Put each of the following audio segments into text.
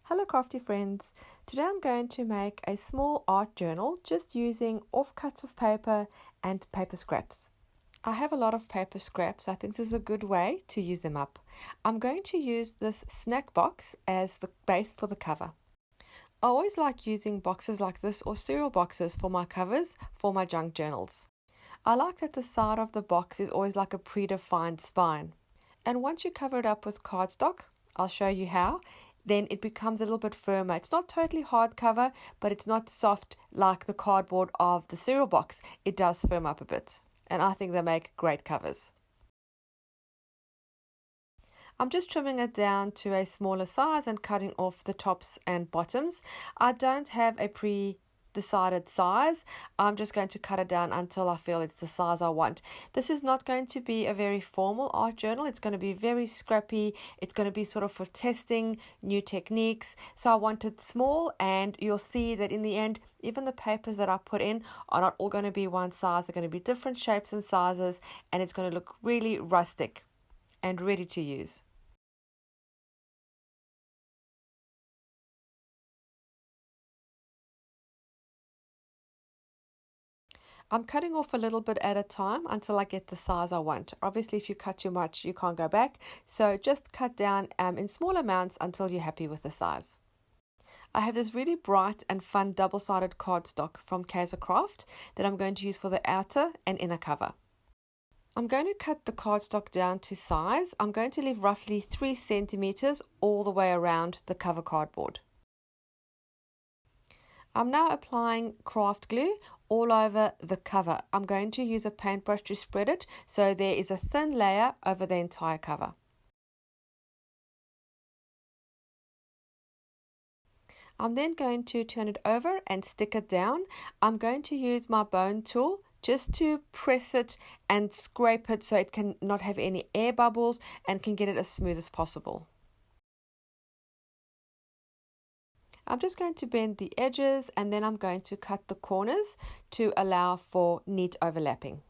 Hello crafty friends, today I'm going to make a small art journal just using offcuts of paper and paper scraps. I have a lot of paper scraps. I think this is a good way to use them up. I'm going to use this snack box as the base for the cover. I always like using boxes like this or cereal boxes for my covers for my junk journals. I like that the side of the box is always like a predefined spine. And once you cover it up with cardstock, I'll show you how, then it becomes a little bit firmer. It's not totally hard cover, but it's not soft like the cardboard of the cereal box. It does firm up a bit, and I think they make great covers. I'm just trimming it down to a smaller size and cutting off the tops and bottoms. I don't have a decided size. I'm just going to cut it down until I feel it's the size I want. This is not going to be a very formal art journal. It's going to be very scrappy. It's going to be sort of for testing new techniques. So I want it small, and you'll see that in the end, even the papers that I put in are not all going to be one size. They're going to be different shapes and sizes, and it's going to look really rustic and ready to use. I'm cutting off a little bit at a time until I get the size I want. Obviously, if you cut too much, you can't go back. So just cut down in small amounts until you're happy with the size. I have this really bright and fun double-sided cardstock from KaiserCraft that I'm going to use for the outer and inner cover. I'm going to cut the cardstock down to size. I'm going to leave roughly 3 centimeters all the way around the cover cardboard. I'm now applying craft glue all over the cover. I'm going to use a paintbrush to spread it so there is a thin layer over the entire cover. I'm then going to turn it over and stick it down. I'm going to use my bone tool just to press it and scrape it so it can not have any air bubbles and can get it as smooth as possible. I'm just going to bend the edges, and then I'm going to cut the corners to allow for neat overlapping.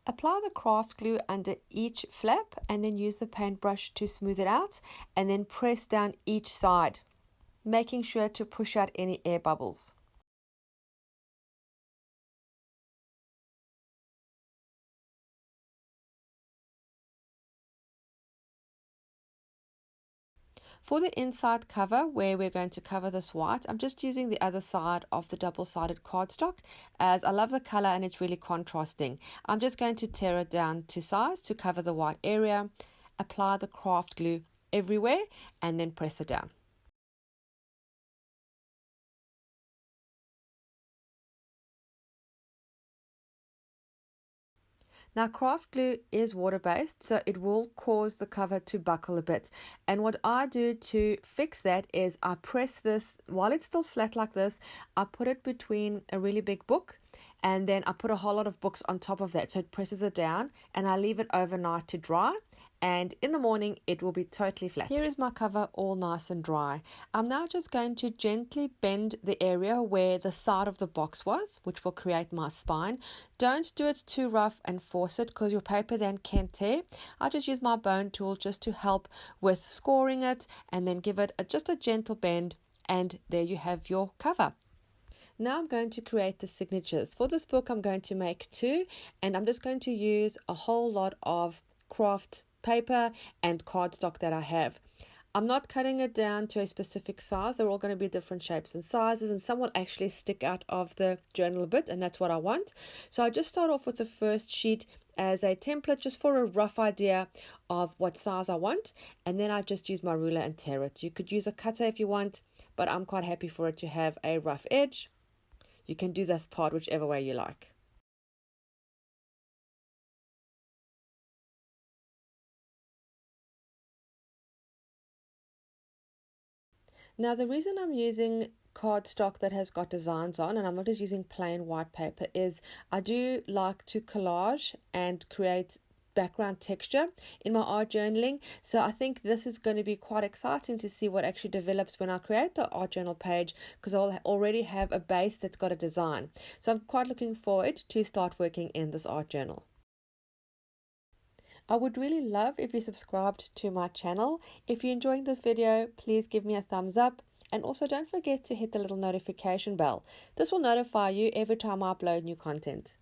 Apply the craft glue under each flap and then use the paintbrush to smooth it out, and then press down each side, making sure to push out any air bubbles. For the inside cover, where we're going to cover this white, I'm just using the other side of the double-sided cardstock as I love the color and it's really contrasting. I'm just going to tear it down to size to cover the white area, apply the craft glue everywhere, and then press it down. Now, craft glue is water-based, so it will cause the cover to buckle a bit. And what I do to fix that is I press this, while it's still flat like this, I put it between a really big book, and then I put a whole lot of books on top of that, so it presses it down, and I leave it overnight to dry. And in the morning it will be totally flat. Here is my cover all nice and dry. I'm now just going to gently bend the area where the side of the box was, which will create my spine. Don't do it too rough and force it because your paper then can tear. I just use my bone tool just to help with scoring it, and then give it just a gentle bend, and there you have your cover. Now I'm going to create the signatures. For this book I'm going to make 2, and I'm just going to use a whole lot of craft paper and cardstock that I have. I'm not cutting it down to a specific size. They're all going to be different shapes and sizes, and some will actually stick out of the journal a bit, and that's what I want. So I just start off with the first sheet as a template just for a rough idea of what size I want, and then I just use my ruler and tear it. You could use a cutter if you want, but I'm quite happy for it to have a rough edge. You can do this part whichever way you like. Now, the reason I'm using cardstock that has got designs on, and I'm not just using plain white paper, is I do like to collage and create background texture in my art journaling. So I think this is going to be quite exciting to see what actually develops when I create the art journal page, because I'll already have a base that's got a design. So I'm quite looking forward to start working in this art journal. I would really love if you subscribed to my channel. If you're enjoying this video, please give me a thumbs up. And also don't forget to hit the little notification bell. This will notify you every time I upload new content.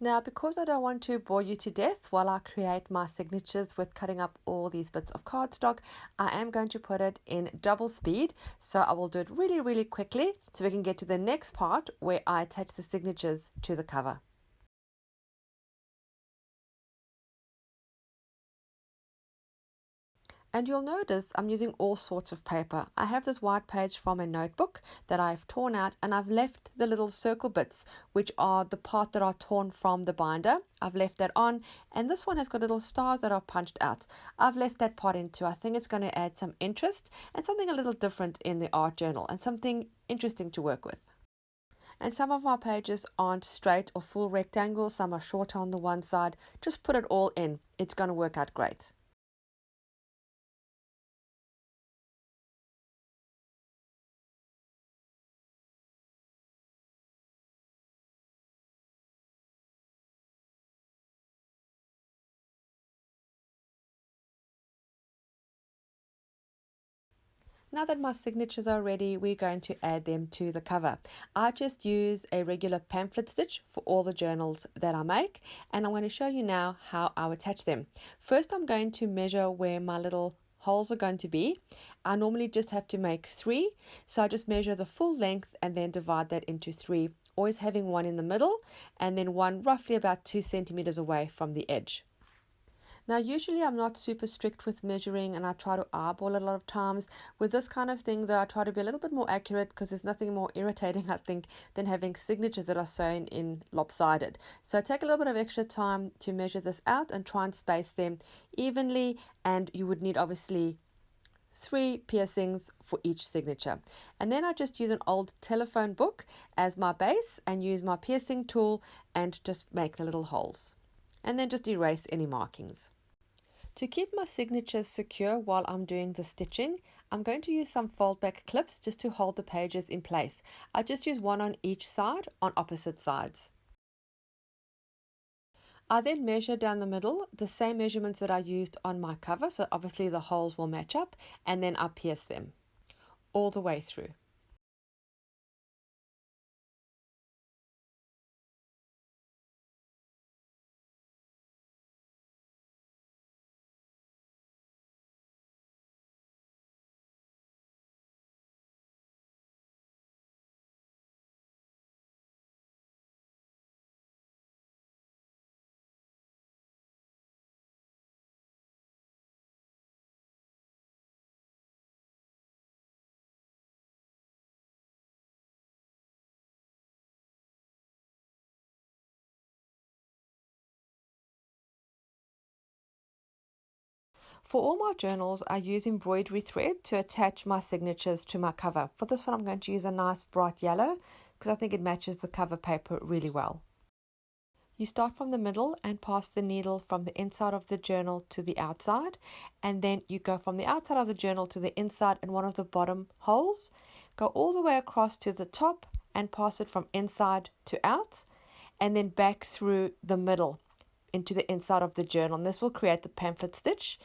Now, because I don't want to bore you to death while I create my signatures with cutting up all these bits of cardstock, I am going to put it in double speed. So I will do it really, really quickly so we can get to the next part where I attach the signatures to the cover. And you'll notice I'm using all sorts of paper. I have this white page from a notebook that I've torn out, and I've left the little circle bits, which are the part that are torn from the binder. I've left that on, and this one has got little stars that are punched out. I've left that part in too. I think it's going to add some interest and something a little different in the art journal and something interesting to work with. And some of my pages aren't straight or full rectangles, some are shorter on the one side. Just put it all in. It's going to work out great. Now that my signatures are ready, we're going to add them to the cover. I just use a regular pamphlet stitch for all the journals that I make, and I'm going to show you now how I attach them. First, I'm going to measure where my little holes are going to be. I normally just have to make 3, so I just measure the full length and then divide that into 3, always having one in the middle and then one roughly about 2 centimeters away from the edge. Now, usually I'm not super strict with measuring and I try to eyeball a lot of times. With this kind of thing, though, I try to be a little bit more accurate because there's nothing more irritating, I think, than having signatures that are sewn in lopsided. So I take a little bit of extra time to measure this out and try and space them evenly, and you would need obviously 3 piercings for each signature. And then I just use an old telephone book as my base and use my piercing tool and just make the little holes. And then just erase any markings. To keep my signatures secure while I'm doing the stitching, I'm going to use some fold back clips just to hold the pages in place. I just use one on each side on opposite sides. I then measure down the middle the same measurements that I used on my cover, so obviously the holes will match up, and then I pierce them all the way through. For all my journals, I use embroidery thread to attach my signatures to my cover. For this one, I'm going to use a nice bright yellow because I think it matches the cover paper really well. You start from the middle and pass the needle from the inside of the journal to the outside, and then you go from the outside of the journal to the inside in one of the bottom holes, go all the way across to the top and pass it from inside to out, and then back through the middle into the inside of the journal, and this will create the pamphlet stitch.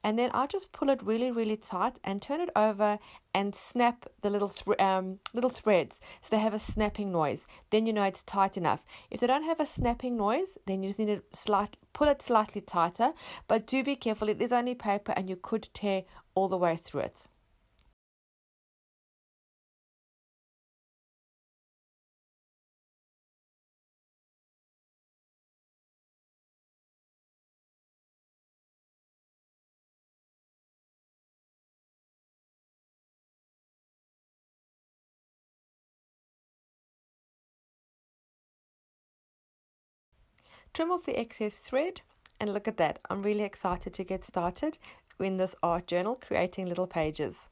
And then I just pull it really, really tight and turn it over and snap the little threads so they have a snapping noise. Then you know it's tight enough. If they don't have a snapping noise, then you just need to pull it slightly tighter, but do be careful, it is only paper and you could tear all the way through it. Trim off the excess thread, and look at that. I'm really excited to get started in this art journal, creating little pages.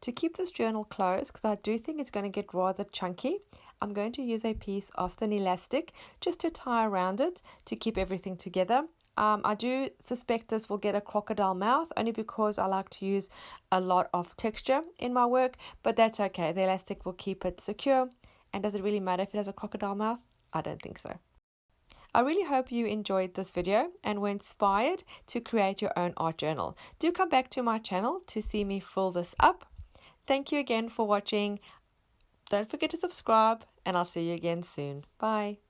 To keep this journal closed, because I do think it's going to get rather chunky, I'm going to use a piece of thin elastic just to tie around it to keep everything together. I do suspect this will get a crocodile mouth only because I like to use a lot of texture in my work, but that's okay. The elastic will keep it secure. And does it really matter if it has a crocodile mouth? I don't think so. I really hope you enjoyed this video and were inspired to create your own art journal. Do come back to my channel to see me fill this up. Thank you again for watching. Don't forget to subscribe, and I'll see you again soon. Bye.